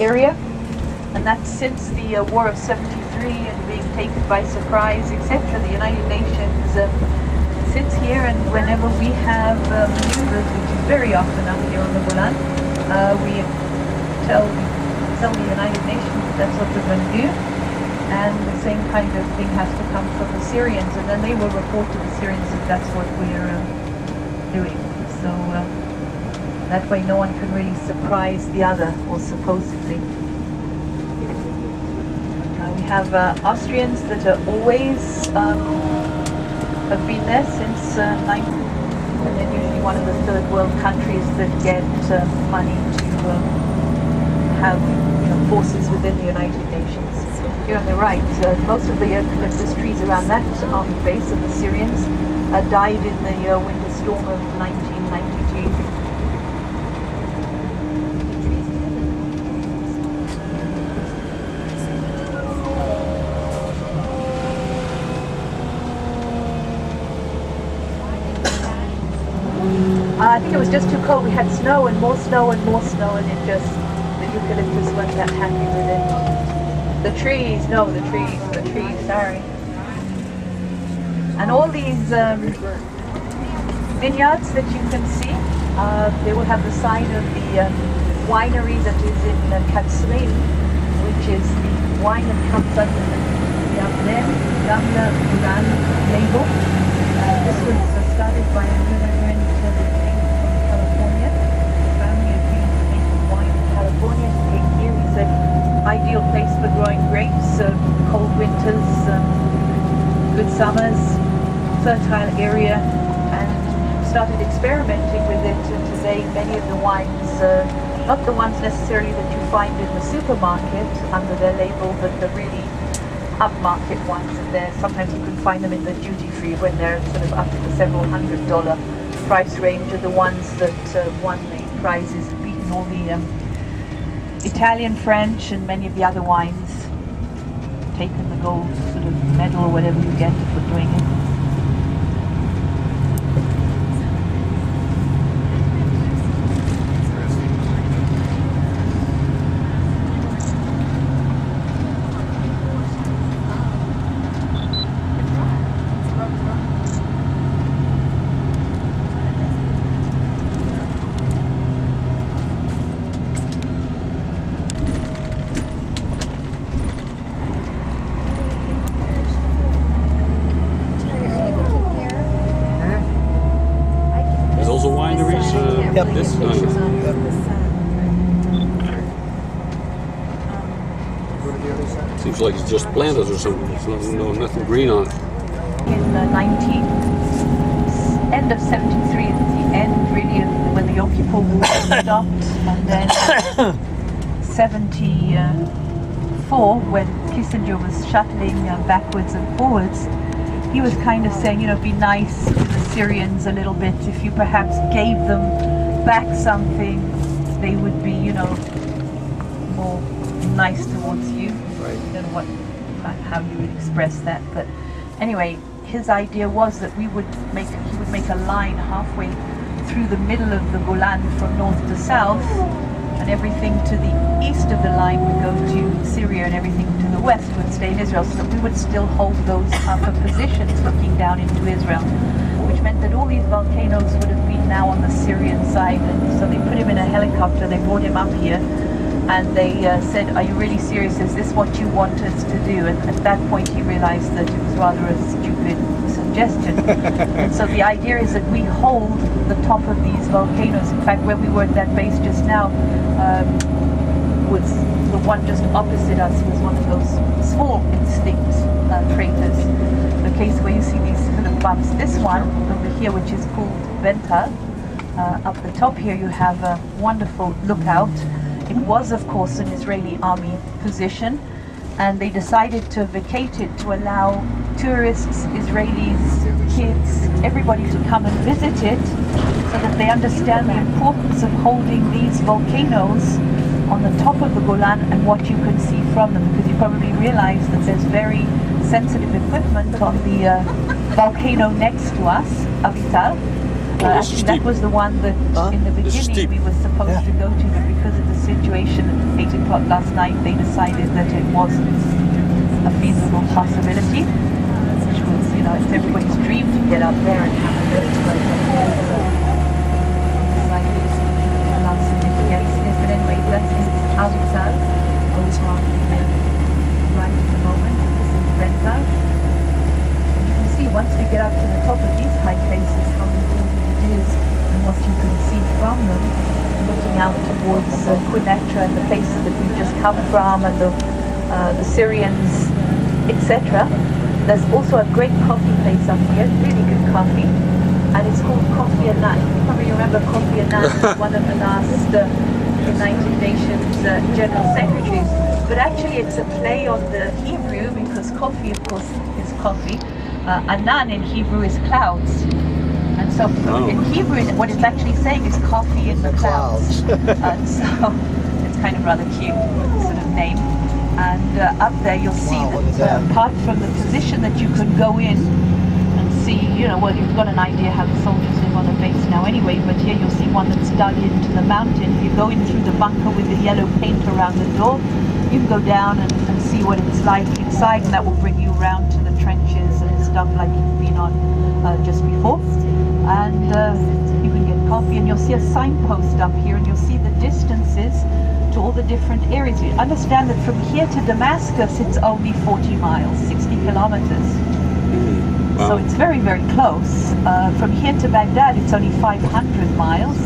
area, and that's since the War of 73 and being taken by surprise, etc. The United Nations sits here, and whenever we have maneuvers, which is very often up here on the Golan, we tell the United Nations that's what we're going to do, and the same kind of thing has to come from the Syrians, and then they will report to the Syrians that that's what we're doing. So that way no one can really surprise the other, or supposedly. We have Austrians that are always have been there since and they're usually one of the third world countries that get money to have forces within the United Nations. Here on the right, most of the industries around that army base of the Syrians died in the winter storm of 1992. I think it was just too cold. We had snow and more snow and more snow, and the eucalyptus weren't that happy with it. The trees, sorry. And all these vineyards that you can see, they will have the sign of the winery that is in Katsrin, which is the wine that comes under the Golan label. This was started by a immigrant that came from California. The family had been making wine in California. He came here. He said, ideal place for growing grapes, cold winters, good summers, fertile area, and started experimenting with it. And today many of the wines, not the ones necessarily that you find in the supermarket under their label, but the really upmarket ones, and there sometimes you can find them in the duty free when they're sort of up to the several $100 price range, are the ones that won the prizes and beaten all the Italian, French, and many of the other wines, taken the gold sort of medal or whatever you get for doing it. Yep. This seems like it's just planted or something. There's nothing green on it. In the end of 73, at the end really of when the Yom Kippur War stopped, and then 74 when Kissinger was shuttling backwards and forwards, he was kind of saying, be nice to the Syrians a little bit. If you perhaps gave them back something, they would be, more nice towards you. Right. I don't know how you would express that, but anyway, his idea was that he would make a line halfway through the middle of the Golan from north to south, and everything to the east of the line would go to Syria, and everything to the west would stay in Israel, so that we would still hold those upper positions looking down into Israel, which meant that all these volcanoes would have been now on the Syrian side. And so they put him in a helicopter, they brought him up here, and they said, are you really serious? Is this what you want us to do? And at that point he realized that it was rather a stupid suggestion. And so the idea is that we hold the top of these volcanoes. In fact, where we were at that base just now, was the one just opposite us was one of those small extinct craters. The case where you see these kind of bumps. This one over here, which is called Bental, up the top here you have a wonderful lookout. It was, of course, an Israeli army position, and they decided to vacate it to allow tourists, Israelis, kids, everybody to come and visit it, so that they understand the importance of holding these volcanoes on the top of the Golan and what you can see from them, because you probably realize that there's very sensitive equipment on the volcano next to us, Avital, this is Actually, that steep. was the one that in the This is beginning steep. we were supposed to go to, but because of the situation at 8 o'clock last night, they decided that it wasn't a feasible possibility, which was, it's everybody's dream to get up there and have a look. But last minute getting it. But anyway, that's in Alzal, right at the moment. This is Bental. You can see once we get up to the top of these high places how important it is and what you can see from them, looking out towards Quneitra and the places that we've just come from and the Syrians, etc. There's also a great coffee place up here, really good coffee, and it's called Coffee and Naan. You probably remember Coffee and Naan as one of the last United Nations General Secretaries, but actually it's a play on the Hebrew because coffee, of course, is coffee. Anan in Hebrew is clouds. And so in Hebrew, what it's actually saying is coffee in the clouds. So it's kind of rather cute sort of name. And up there you'll see that apart from the position that you can go in and see, well, you've got an idea how the soldiers live on a base now anyway, but here you'll see one that's dug into the mountain. If you go in through the bunker with the yellow paint around the door, you can go down and see what it's like inside, and that will bring you around to the trenches and stuff like you've been on just before. And you can get coffee, and you'll see a signpost up here, and you'll see the distances to all the different areas. You understand that from here to Damascus it's only 40 miles, 60 kilometers. Wow. So it's very, very close. From here to Baghdad it's only 500 miles,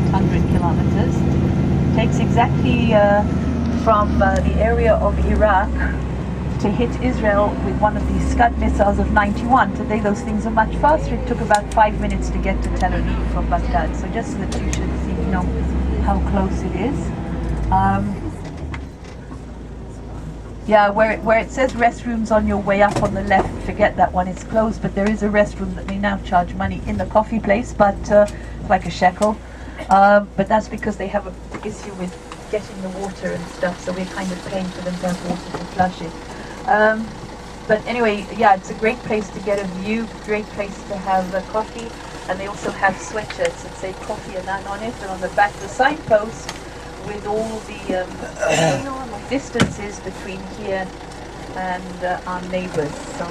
800 kilometers. It takes exactly from the area of Iraq to hit Israel with one of these Scud missiles of 91. Today those things are much faster. It took about 5 minutes to get to Tel Aviv from Baghdad. So just so that you should see, how close it is. Yeah, where it says restrooms on your way up on the left, forget that one, it's closed, but there is a restroom that they now charge money in the coffee place, but like a shekel. But that's because they have an issue with getting the water and stuff, so we're kind of paying for them to have water to flush it. But anyway, yeah, it's a great place to get a view, great place to have coffee, and they also have sweatshirts that say Coffee and Naan on it, and on the back the signpost with all the distances between here and our neighbors. So